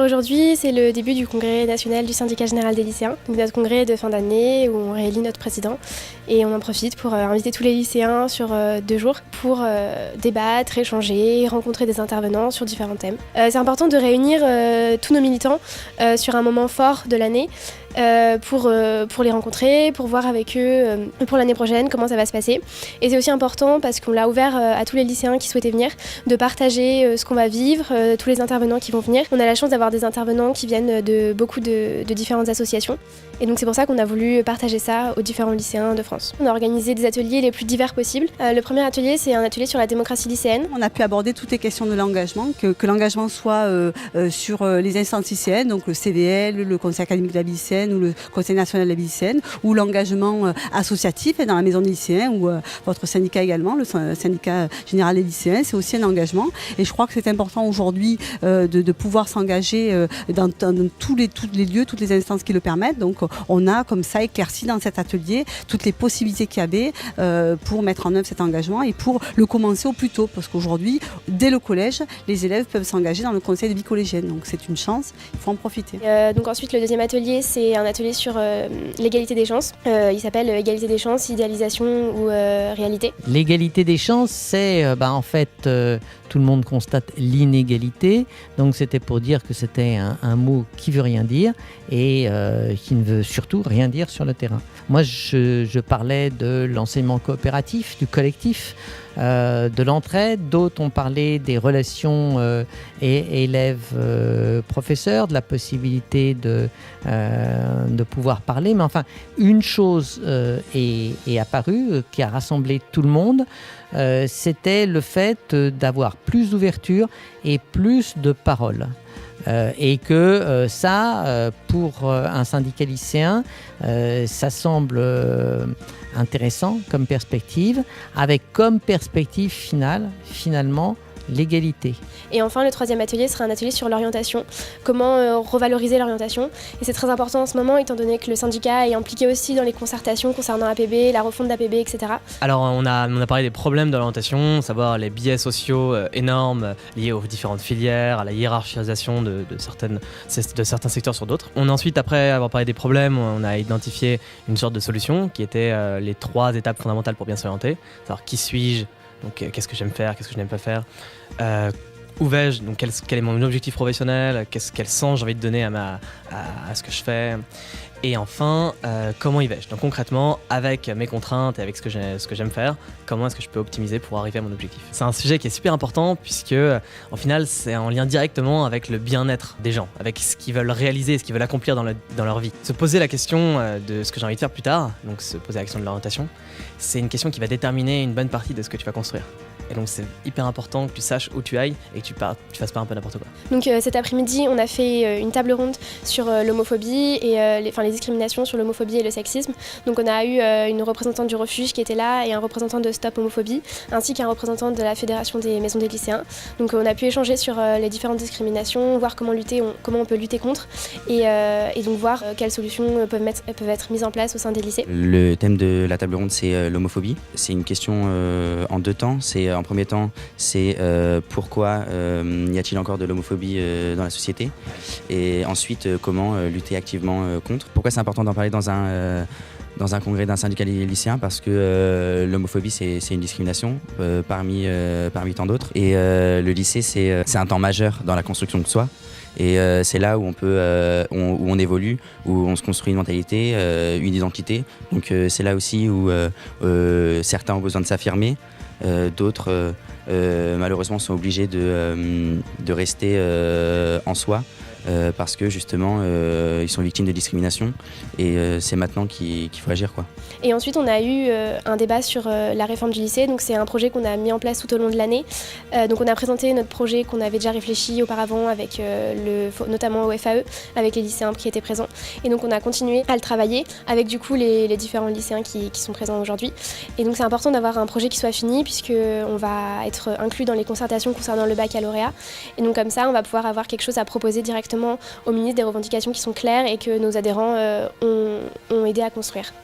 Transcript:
aujourd'hui, c'est le début du congrès national du syndicat général des lycéens. Donc notre congrès de fin d'année où on réélit notre président et on en profite pour inviter tous les lycéens sur 2 jours pour débattre, échanger, rencontrer des intervenants sur différents thèmes. C'est important de réunir tous nos militants sur un moment fort de l'année pour les rencontrer, pour voir avec eux pour l'année prochaine comment ça va se passer. Et c'est aussi important parce qu'on l'a ouvert à tous les lycéens qui souhaitaient venir, de partager ce qu'on va vivre, tous les intervenants qui vont venir. On a la chance d'avoir des intervenants qui viennent de beaucoup de différentes associations. Et donc c'est pour ça qu'on a voulu partager ça aux différents lycéens de France. On a organisé des ateliers les plus divers possibles. Le premier atelier, c'est un atelier sur la démocratie lycéenne. On a pu aborder toutes les questions de l'engagement, que l'engagement soit sur les instances lycéennes, donc le CVL, le Conseil académique de la vie lycéenne ou le Conseil national de la vie lycéenne, ou l'engagement associatif dans la maison des lycéens ou votre syndicat également, le syndicat général des lycéens, c'est aussi un engagement. Et je crois que c'est important aujourd'hui de pouvoir s'engager dans tous les lieux, toutes les instances qui le permettent. Donc on a comme ça éclairci dans cet atelier toutes les possibilités qu'il y avait pour mettre en œuvre cet engagement et pour le commencer au plus tôt. Parce qu'aujourd'hui, dès le collège, les élèves peuvent s'engager dans le conseil de vie collégienne. Donc c'est une chance, il faut en profiter. Donc ensuite, le deuxième atelier, c'est un atelier sur l'égalité des chances. Il s'appelle Égalité des chances, idéalisation ou réalité. L'égalité des chances, c'est en fait, tout le monde constate l'inégalité. Donc c'était pour dire que c'était un mot qui veut rien dire et qui ne veut surtout rien dire sur le terrain. Moi, je parlais de l'enseignement coopératif, du collectif, de l'entraide. D'autres ont parlé des relations élèves-professeurs, de la possibilité de pouvoir parler. Mais enfin, une chose est apparue, qui a rassemblé tout le monde, c'était le fait d'avoir plus d'ouverture et plus de paroles. Et que pour un syndicat lycéen, ça semble intéressant comme perspective, avec comme perspective finalement, l'égalité. Et enfin, le troisième atelier sera un atelier sur l'orientation. Comment revaloriser l'orientation. Et c'est très important en ce moment, étant donné que le syndicat est impliqué aussi dans les concertations concernant APB, la refonte d'APB, etc. Alors, on a parlé des problèmes de l'orientation, savoir les biais sociaux énormes liés aux différentes filières, à la hiérarchisation de certains secteurs sur d'autres. On a ensuite, après avoir parlé des problèmes, on a identifié une sorte de solution qui était les 3 étapes fondamentales pour bien s'orienter. Savoir qui suis-je, donc qu'est-ce que j'aime faire, qu'est-ce que je n'aime pas faire. Où vais-je, donc quel est mon objectif professionnel, quel sens j'ai envie de donner à ce que je fais. Et enfin, comment y vais-je. Donc concrètement, avec mes contraintes et avec ce que j'aime faire, comment est-ce que je peux optimiser pour arriver à mon objectif. C'est un sujet qui est super important puisque, en final, c'est en lien directement avec le bien-être des gens, avec ce qu'ils veulent réaliser, ce qu'ils veulent accomplir dans leur vie. Se poser la question de ce que j'ai envie de faire plus tard, donc se poser la question de l'orientation, c'est une question qui va déterminer une bonne partie de ce que tu vas construire. Et donc c'est hyper important que tu saches où tu ailles et que tu fasses pas un peu n'importe quoi. Donc cet après-midi, on a fait une table ronde sur l'homophobie et les discriminations sur l'homophobie et le sexisme. Donc on a eu une représentante du refuge qui était là et un représentant de Stop Homophobie, ainsi qu'un représentant de la Fédération des maisons des lycéens. Donc on a pu échanger sur les différentes discriminations, voir comment on peut lutter contre et donc voir quelles solutions peuvent être mises en place au sein des lycées. Le thème de la table ronde, c'est l'homophobie. C'est une question en 2 temps. En premier temps, c'est pourquoi y a-t-il encore de l'homophobie dans la société, et ensuite comment lutter activement contre. Pourquoi c'est important d'en parler dans un congrès d'un syndicat lycéen, parce que l'homophobie c'est une discrimination parmi tant d'autres, et le lycée c'est un temps majeur dans la construction de soi. Et c'est là où où on évolue, où on se construit une mentalité, une identité. Donc c'est là aussi où certains ont besoin de s'affirmer. D'autres malheureusement sont obligés de rester en soi parce que justement ils sont victimes de discrimination, et c'est maintenant qu'il faut agir, quoi. Et ensuite on a eu un débat sur la réforme du lycée. Donc c'est un projet qu'on a mis en place tout au long de l'année. Donc on a présenté notre projet qu'on avait déjà réfléchi auparavant avec notamment au FAE, avec les lycéens qui étaient présents. Et donc on a continué à le travailler avec du coup les différents lycéens qui sont présents aujourd'hui. Et donc c'est important d'avoir un projet qui soit fini, puisqu'on va être inclus dans les concertations concernant le baccalauréat. Et donc comme ça on va pouvoir avoir quelque chose à proposer directement au ministre, des revendications qui sont claires et que nos adhérents ont aidé à construire.